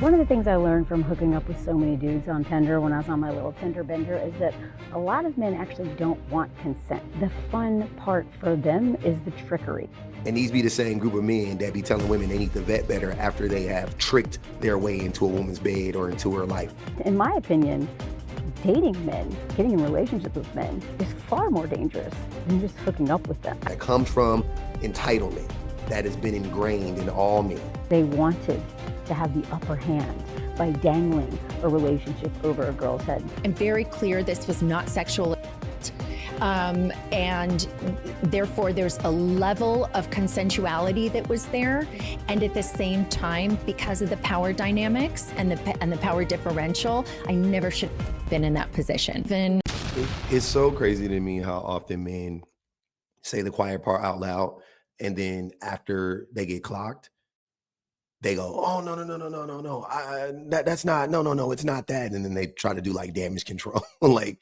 One of the things I learned from hooking up with so many dudes on Tinder when I was on my little Tinder bender is that a lot of men actually don't want consent. The fun part for them is the trickery. And these be the same group of men that be telling women they need to vet better after they have tricked their way into a woman's bed or into her life. In my opinion, dating men, getting in relationships with men is far more dangerous than just hooking up with them. That comes from entitlement that has been ingrained in all men. They wanted to have the upper hand by dangling a relationship over a girl's head. I'm very clear this was not sexual. And therefore there's a level of consensuality that was there, and at the same time, because of the power dynamics and the power differential, I never should have been in that position. It's so crazy to me how often men say the quiet part out loud, and then after they get clocked, they go, "Oh no, that's not, no, it's not that," and then they try to do like damage control. Like,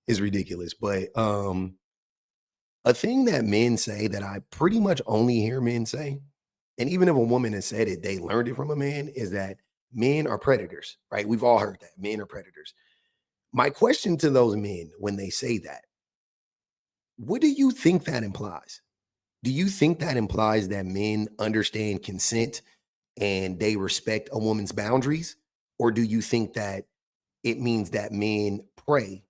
it's ridiculous. But a thing that men say that I pretty much only hear men say, and even if a woman has said it, they learned it from a man, is that men are predators, right? We've all heard that men are predators. My question to those men when they say that, what do you think that implies? Do you think that implies that men understand consent and they respect a woman's boundaries? Or do you think that it means that men prey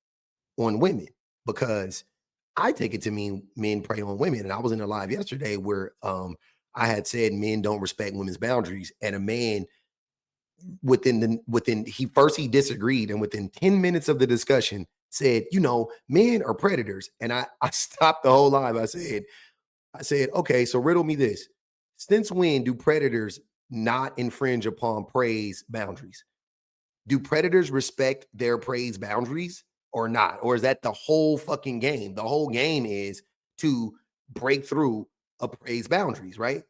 on women? Because I take it to mean men prey on women. And I was in a live yesterday where I had said men don't respect women's boundaries, and a man he disagreed, and within 10 minutes of the discussion said, men are predators. And I stopped the whole live. I said, okay, so riddle me this. Since when do predators not infringe upon prey's boundaries? Do predators respect their prey's boundaries or not? Or is that the whole fucking game? The whole game is to break through a prey's boundaries, right?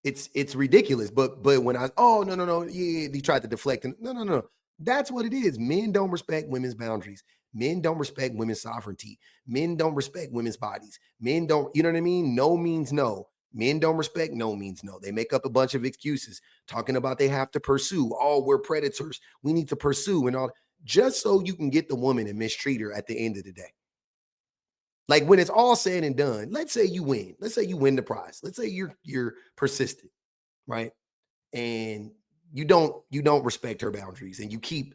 It's ridiculous. But when no, yeah, he tried to deflect. And no. That's what it is. Men don't respect women's boundaries. Men don't respect women's sovereignty. Men don't respect women's bodies. Men don't, you know what I mean? No means no. Men don't respect no means no. They make up a bunch of excuses talking about they have to pursue. Oh, we're predators. We need to pursue and all, just so you can get the woman and mistreat her at the end of the day. Like, when it's all said and done, let's say you win. Let's say you win the prize. Let's say you're persistent, right? And you don't respect her boundaries, and you keep,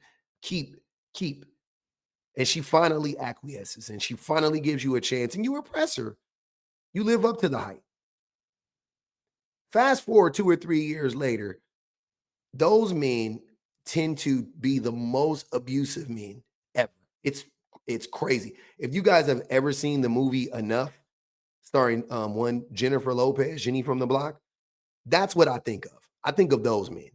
and she finally acquiesces, and she finally gives you a chance, and you oppress her. You live up to the hype. Fast forward 2 or 3 years later, those men tend to be the most abusive men ever. It's crazy. If you guys have ever seen the movie Enough, starring one Jennifer Lopez, Jenny from the Block, that's what I think of. I think of those men,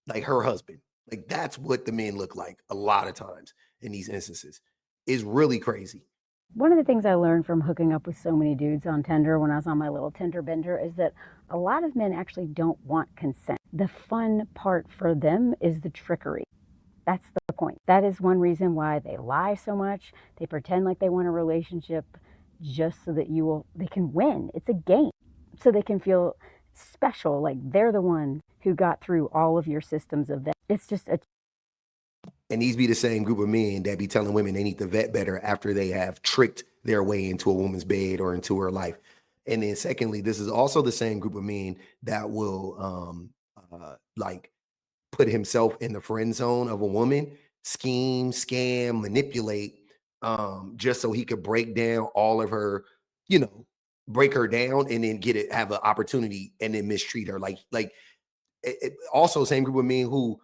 like her husband. Like, that's what the men look like a lot of times in these instances. Is really crazy. One of the things I learned from hooking up with so many dudes on Tinder when I was on my little Tinder bender is that a lot of men actually don't want consent. The fun part for them is the trickery. That's the point. That is one reason why they lie so much. They pretend like they want a relationship just so that they can win. It's a game. So they can feel special, like they're the ones who got through all of your systems of that. It's just a. And these be the same group of men that be telling women they need to vet better after they have tricked their way into a woman's bed or into her life. And then secondly, this is also the same group of men that will like put himself in the friend zone of a woman, scheme, scam, manipulate, just so he could break down all of her, break her down, and then have an opportunity and then mistreat her. Also same group of men who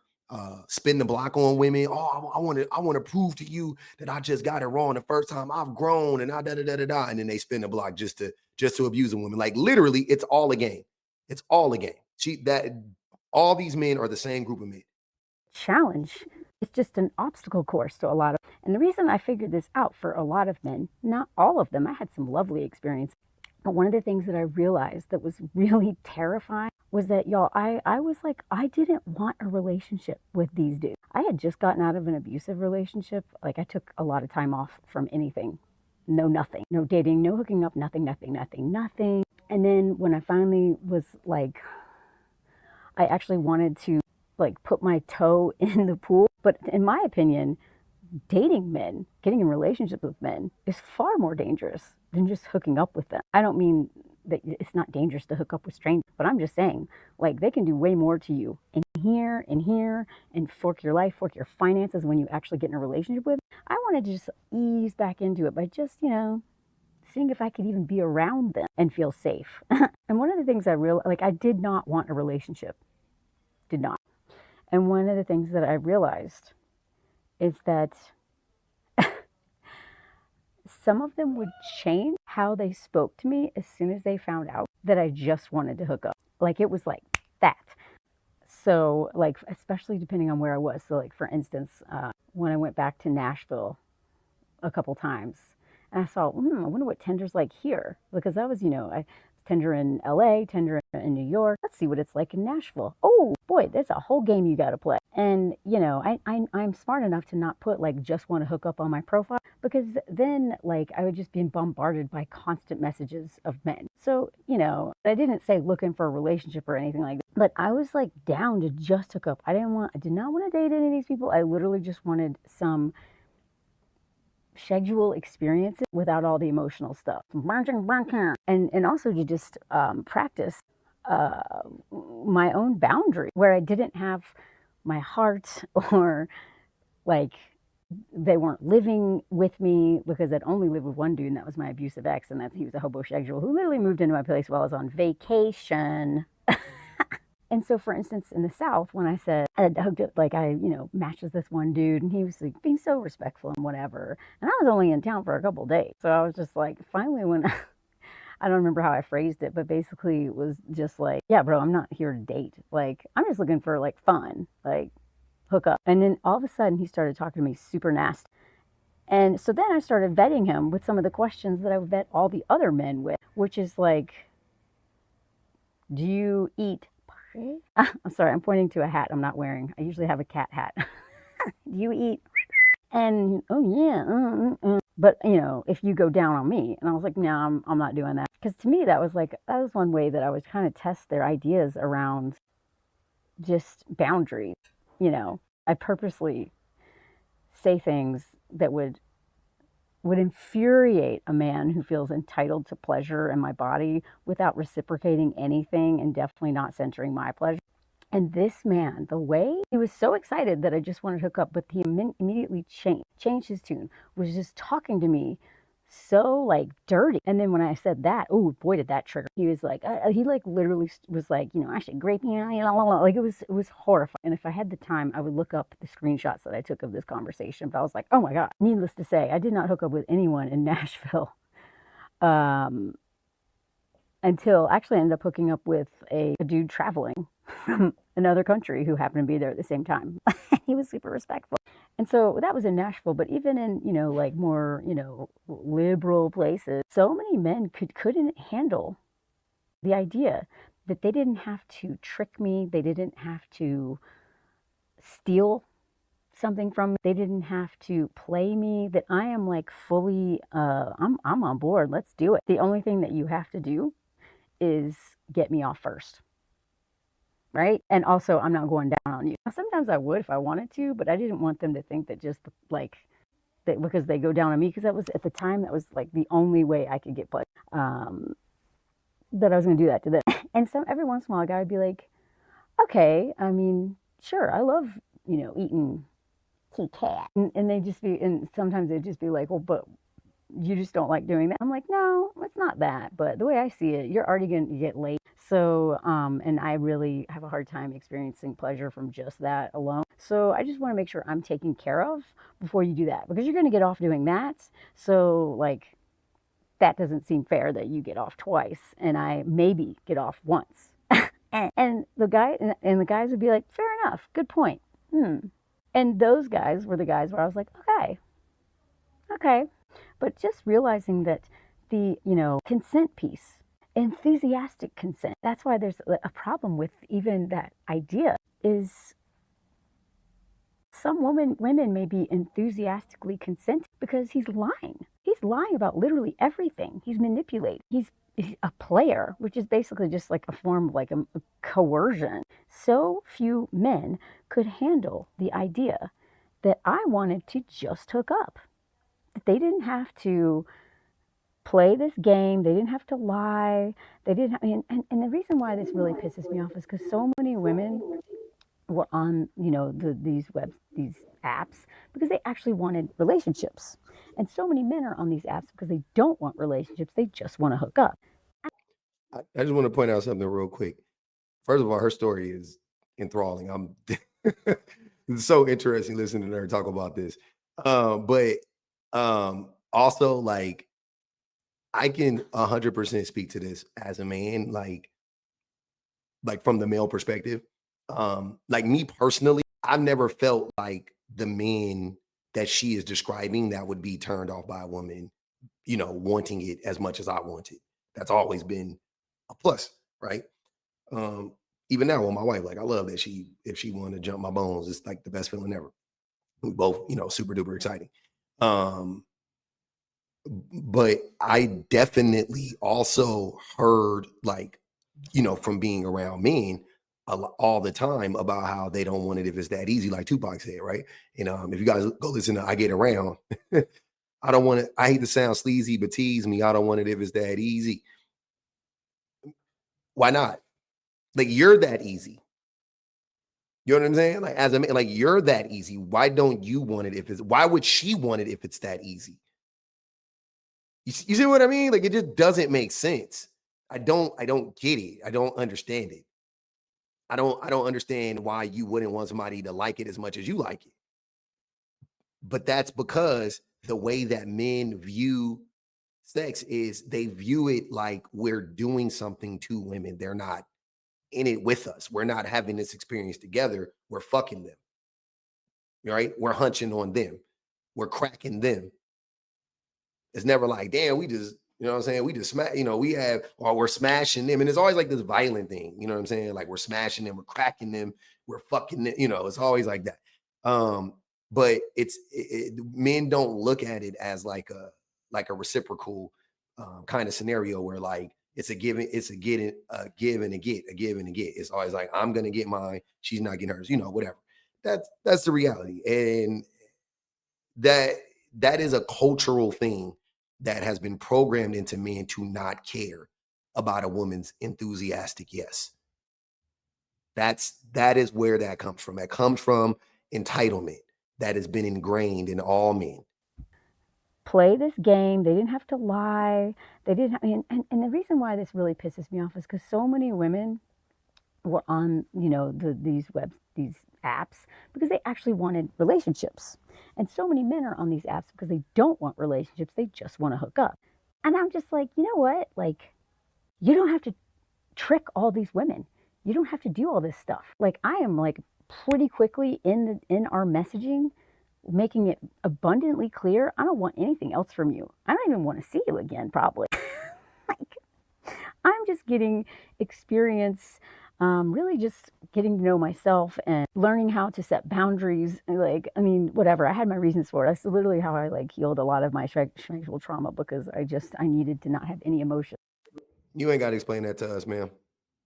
spin the block on women. Oh, I want to prove to you that I just got it wrong the first time. I've grown, and and then they spin the block just to abuse a woman. Like, literally, it's all a game. It's all a game. All these men are the same group of men. Challenge. It's just an obstacle course to a lot of. And the reason I figured this out for a lot of men, not all of them, I had some lovely experience. But one of the things that I realized that was really terrifying was that, y'all, I was like, I didn't want a relationship with these dudes. I had just gotten out of an abusive relationship. Like, I took a lot of time off from anything. Nothing. No dating, no hooking up, nothing. And then when I finally was like, I actually wanted to like put my toe in the pool. But in my opinion, dating men, getting in relationships with men is far more dangerous than just hooking up with them. I don't mean that it's not dangerous to hook up with strangers, but I'm just saying, like, they can do way more to you in here and fork your life, fork your finances when you actually get in a relationship with. I wanted to just ease back into it by just, seeing if I could even be around them and feel safe. And one of the things I did not want a relationship. Did not. And one of the things that I realized is that some of them would change how they spoke to me as soon as they found out that I just wanted to hook up. Like, it was like that. So, like, especially depending on where I was. So, like, for instance, when I went back to Nashville a couple times, and I saw, I wonder what Tinder's like here. Because I was, I Tinder in LA, Tinder in New York. Let's see what it's like in Nashville. Oh boy, there's a whole game you got to play. And I'm smart enough to not put like just want to hook up on my profile, because then like I would just be bombarded by constant messages of men. So I didn't say looking for a relationship or anything like that, but I was like down to just hook up. I did not want to date any of these people. I literally just wanted some sexual experiences without all the emotional stuff, and also to just practice my own boundary where I didn't have my heart, or like they weren't living with me, because I'd only lived with one dude, and that was my abusive ex, and he was a homosexual who literally moved into my place while I was on vacation. And so, for instance, in the South, when I said I hooked up, like I, matched with this one dude, and he was like being so respectful and whatever, and I was only in town for a couple of days, so I was just like, finally, when I don't remember how I phrased it, but basically it was just like, yeah, bro, I'm not here to date. Like, I'm just looking for like fun, like hook up. And then all of a sudden, he started talking to me super nasty. And so then I started vetting him with some of the questions that I would vet all the other men with, which is like, do you eat? I'm sorry, I'm pointing to a hat I'm not wearing. I usually have a cat hat. Do you eat? And oh yeah, but if you go down on me, and I was like, no, I'm not doing that, because to me that was one way that I was kind of test their ideas around just boundaries. I purposely say things that would infuriate a man who feels entitled to pleasure in my body without reciprocating anything, and definitely not centering my pleasure. And this man, the way he was so excited that I just wanted to hook up, but he immediately changed his tune, was just talking to me so like dirty. And then when I said that, oh boy, did that trigger. He was like, he like literally was like, I should grape you, like it was horrifying. And if I had the time, I would look up the screenshots that I took of this conversation. But I was like, oh my God. Needless to say, I did not hook up with anyone in Nashville. Until actually I ended up hooking up with a dude traveling from another country who happened to be there at the same time. He was super respectful. And so that was in Nashville, but even in, like more, liberal places, so many men couldn't handle the idea that they didn't have to trick me. They didn't have to steal something from me. They didn't have to play me, that I am like fully, I'm on board. Let's do it. The only thing that you have to do is get me off first. Right? And also, I'm not going down on you. Sometimes I would if I wanted to, but I didn't want them to think that just like that because they go down on me, because that was at the time, that was like the only way I could get pleasure. That I was going to do that to them. And so every once in a while, a guy would be like, okay, I mean, sure, I love, eating Kit Kat. And they just be, and sometimes they'd just be like, well, but you just don't like doing that. I'm like, no, it's not that. But the way I see it, you're already going to get late. So, and I really have a hard time experiencing pleasure from just that alone. So I just want to make sure I'm taken care of before you do that, because you're going to get off doing that. So like, that doesn't seem fair that you get off twice and I maybe get off once. and the guys would be like, fair enough. Good point. And those guys were the guys where I was like, okay. But just realizing that the, consent piece, enthusiastic consent, that's why there's a problem with even that idea, is some women may be enthusiastically consenting because he's lying. He's lying about literally everything. He's manipulating. He's a player, which is basically just like a form of like a coercion. So few men could handle the idea that I wanted to just hook up. That they didn't have to play this game. They didn't have to lie. They didn't have, and the reason why this really pisses me off is because so many women were on, these apps because they actually wanted relationships. And so many men are on these apps because they don't want relationships. They just want to hook up. I just want to point out something real quick. First of all, her story is enthralling. I'm it's so interesting listening to her talk about this. But also, like, I can 100% speak to this as a man, like from the male perspective. Like me personally, I've never felt like the men that she is describing that would be turned off by a woman, wanting it as much as I want it. That's always been a plus, right? Even now with my wife, like I love that if she wanted to jump my bones, it's like the best feeling ever. We both, super duper exciting. But I definitely also heard, like, from being around men all the time about how they don't want it if it's that easy, like Tupac said, right? And if you guys go listen to I Get Around, I don't want it. I hate to sound sleazy, but tease me. I don't want it if it's that easy. Why not? Like, you're that easy. You know what I'm saying? Like, as a man, like, you're that easy. Why don't you want it why would she want it if it's that easy? You see what I mean? Like, it just doesn't make sense. I don't get it. I don't understand it. I don't understand why you wouldn't want somebody to like it as much as you like it. But that's because the way that men view sex is they view it like we're doing something to women. They're not in it with us. We're not having this experience together. We're fucking them. Right? We're hunching on them. We're cracking them. It's never like, damn, we just, what I'm saying? We just smash, we're smashing them. And it's always like this violent thing, you know what I'm saying? Like, we're smashing them, we're cracking them, we're fucking them, it's always like that. But men don't look at it as like a reciprocal kind of scenario where, like, it's a give and a give and a get. It's always like, I'm gonna get mine, she's not getting hers, whatever. That's the reality. And that is a cultural thing that has been programmed into men to not care about a woman's enthusiastic yes. That is where that comes from. That comes from entitlement that has been ingrained in all men. Play this game. They didn't have to lie. They didn't have, and the reason why this really pisses me off is because so many women were on, these apps because they actually wanted relationships. And so many men are on these apps because they don't want relationships. They just want to hook up. And I'm just like, you know what? Like, you don't have to trick all these women. You don't have to do all this stuff. Like, I am, like, pretty quickly in our messaging, making it abundantly clear, I don't want anything else from you. I don't even want to see you again, probably. Like, I'm just getting experience, really just getting to know myself and learning how to set boundaries. Like, whatever. I had my reasons for it. That's literally how I, like, healed a lot of my sexual trauma, because I needed to not have any emotion. You ain't got to explain that to us, man.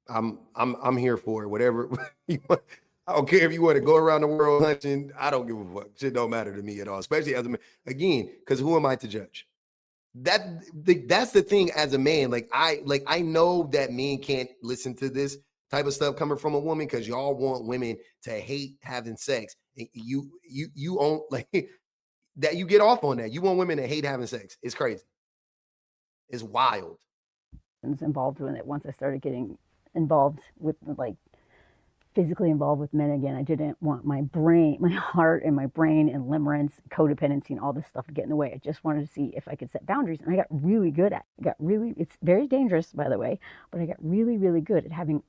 I'm here for it. Whatever you want. I don't care if you want to go around the world hunting. I don't give a fuck. Shit don't matter to me at all, especially as a man. Again, because who am I to judge? That's the thing as a man. Like, I know that men can't listen to this type of stuff coming from a woman because y'all want women to hate having sex. You own, like, that. You get off on that. You want women to hate having sex. It's crazy. It's wild. Involved with it once I started getting involved with, like, physically involved with men again. I didn't want my heart and my brain and limerence, codependency, and all this stuff to get in the way. I just wanted to see if I could set boundaries, and I got really good at it. It's very dangerous, by the way, but I got really, really good at having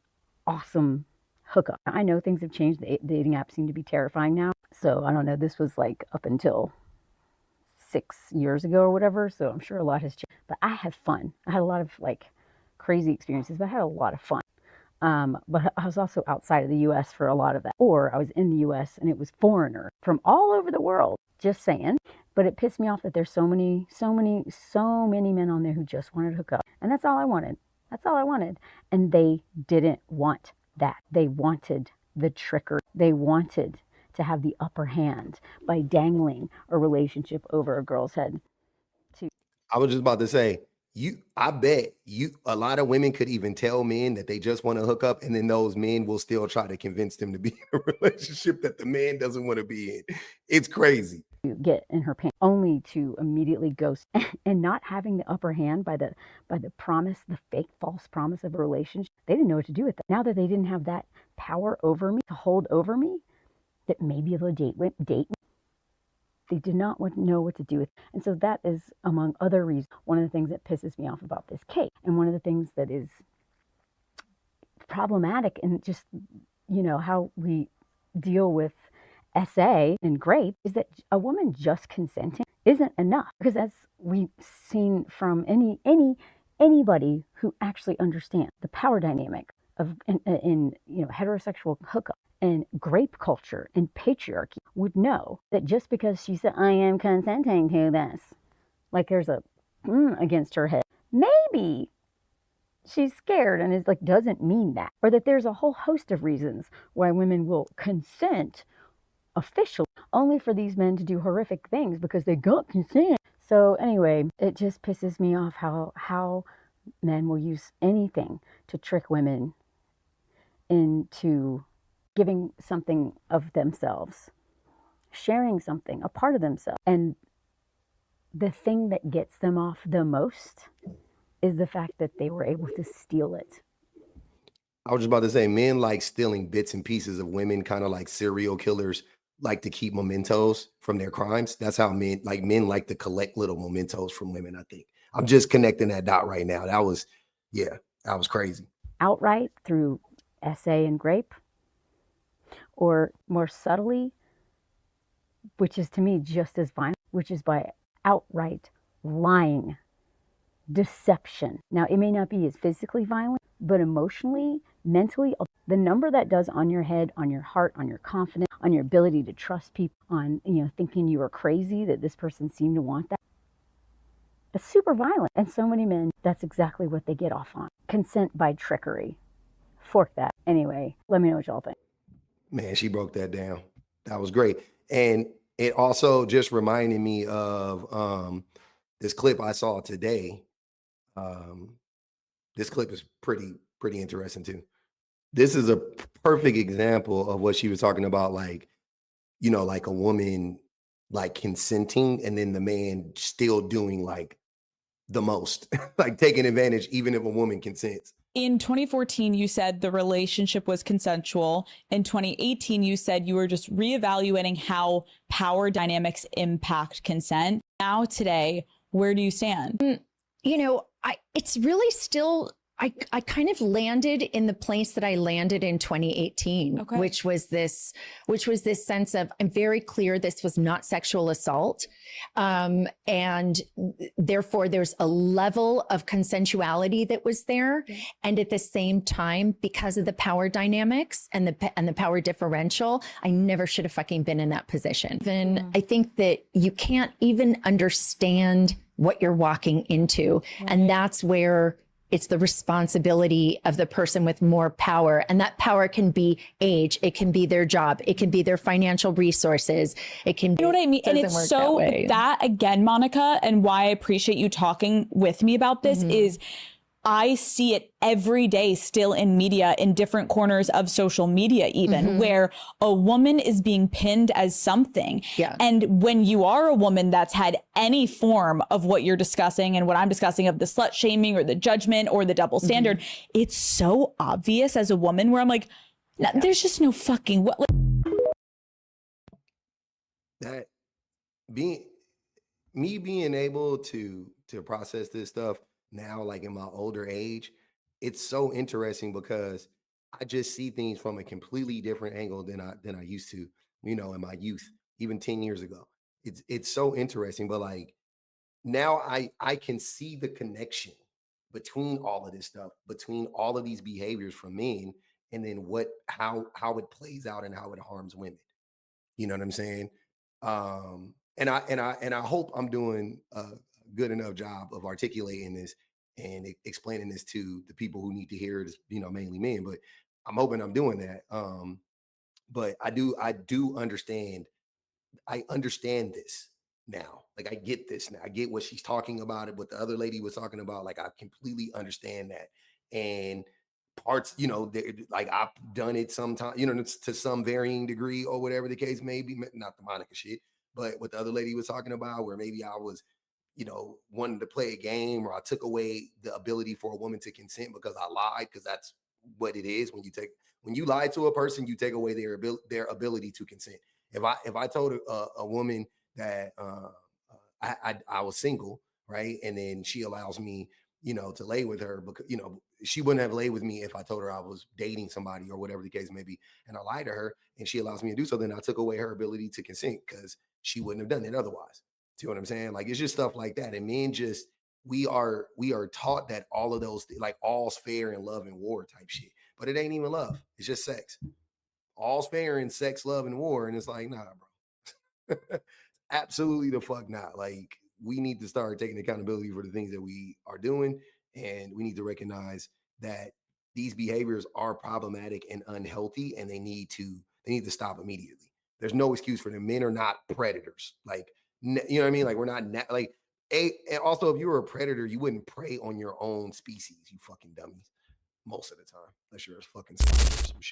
awesome hookup. I know things have changed. The dating apps seem to be terrifying now. So I don't know. This was like up until 6 years ago or whatever. So I'm sure a lot has changed. But I have fun. I had a lot of, like, crazy experiences, but I had a lot of fun. But I was also outside of the U.S. for a lot of that. Or I was in the U.S. and it was foreigners from all over the world. Just saying. But it pissed me off that there's so many men on there who just wanted to hook up. And that's all I wanted. That's all I wanted. And they didn't want that. They wanted the trickery. They wanted to have the upper hand by dangling a relationship over a girl's head. I was just about to say, I bet a lot of women could even tell men that they just want to hook up, and then those men will still try to convince them to be in a relationship that the man doesn't want to be in. It's crazy. Get in her pants only to immediately ghost and not having the upper hand by the promise, the fake false promise of a relationship. They didn't know what to do with that. Now that they didn't have that power over me, to hold over me, that maybe they'll date me. They did not know what to do with. And so that is, among other reasons, one of the things that pisses me off about this case. And one of the things that is problematic in just, how we deal with SA and grape is that a woman just consenting isn't enough. Because as we've seen from anybody who actually understands the power dynamic of in heterosexual hookup and grape culture and patriarchy would know that just because she said, I am consenting to this, like there's a against her head, maybe she's scared and is like, doesn't mean that. Or that there's a whole host of reasons why women will consent officially only for these men to do horrific things because they got consent. So anyway, it just pisses me off how men will use anything to trick women into giving something of themselves, sharing something, a part of themselves. And the thing that gets them off the most is the fact that they were able to steal it. I was just about to say, men like stealing bits and pieces of women, kind of like serial killers like to keep mementos from their crimes. That's how men like to collect little mementos from women, I think. I'm just connecting that dot right now. That was crazy. Outright through SA and grape, or more subtly, which is to me just as violent, which is by outright lying, deception. Now, it may not be as physically violent, but emotionally, mentally, the number that does on your head, on your heart, on your confidence, on your ability to trust people, on thinking you were crazy that this person seemed to want that. It's super violent. And so many men, that's exactly what they get off on. Consent by trickery. Fork that. Anyway, let me know what y'all think. Man, she broke that down. That was great. And it also just reminded me of this clip I saw today. This clip is pretty interesting too. This is a perfect example of what she was talking about, like a woman like consenting and then the man still doing like the most, like taking advantage even if a woman consents. In 2014, you said the relationship was consensual. In 2018, you said you were just reevaluating how power dynamics impact consent. Now, today, where do you stand? It's really still, I kind of landed in the place that I landed in 2018, Okay. which was this sense of, I'm very clear this was not sexual assault. And therefore there's a level of consensuality that was there. And at the same time, because of the power dynamics and the power differential, I never should have fucking been in that position. Then I think that you can't even understand what you're walking into. And that's where it's the responsibility of the person with more power. And that power can be age. It can be their job. It can be their financial resources. It can be, you know what I mean? And it's so that again, Monica, and why I appreciate you talking with me about this is I see it every day still in media, in different corners of social media, even where a woman is being pinned as something. Yeah. And when you are a woman that's had any form of what you're discussing and what I'm discussing of the slut shaming or the judgment or the double standard, it's so obvious as a woman where I'm like, there's just no fucking what. That being able to process this stuff now, like in my older age, it's so interesting because I just see things from a completely different angle than I used to, in my youth, even 10 years ago. It's so interesting, but like now I can see the connection between all of this stuff, between all of these behaviors from men, and then how it plays out and how it harms women. You know what I'm saying? I hope I'm doing a good enough job of articulating this and explaining this to the people who need to hear it, mainly men, but I'm hoping I'm doing that. But I do understand. I understand this now. Like, I get this now. I get what she's talking about, it, what the other lady was talking about. Like, I completely understand that. And parts, like, I've done it sometimes, to some varying degree or whatever the case may be. Not the Monica shit, but what the other lady was talking about, where maybe I was, wanting to play a game, or I took away the ability for a woman to consent because I lied, because that's what it is. When you lie to a person, you take away their ability to consent. If I told a woman that I was single, right, and then she allows me, to lay with her, because she wouldn't have laid with me if I told her I was dating somebody or whatever the case may be, and I lied to her, and she allows me to do so, then I took away her ability to consent, because she wouldn't have done it otherwise. See what I'm saying? Like, it's just stuff like that. And men just, we are taught that all of those, like, all's fair in love and war type shit, but it ain't even love. It's just sex. All's fair in sex, love, and war. And it's like, nah, bro. Absolutely the fuck not. Like, we need to start taking accountability for the things that we are doing. And we need to recognize that these behaviors are problematic and unhealthy, and they need to stop immediately. There's no excuse for them. Men are not predators. Like, you know what I mean? Like, we're not like, and also, if you were a predator, you wouldn't prey on your own species, you fucking dummies. Most of the time, unless you're a fucking some shit.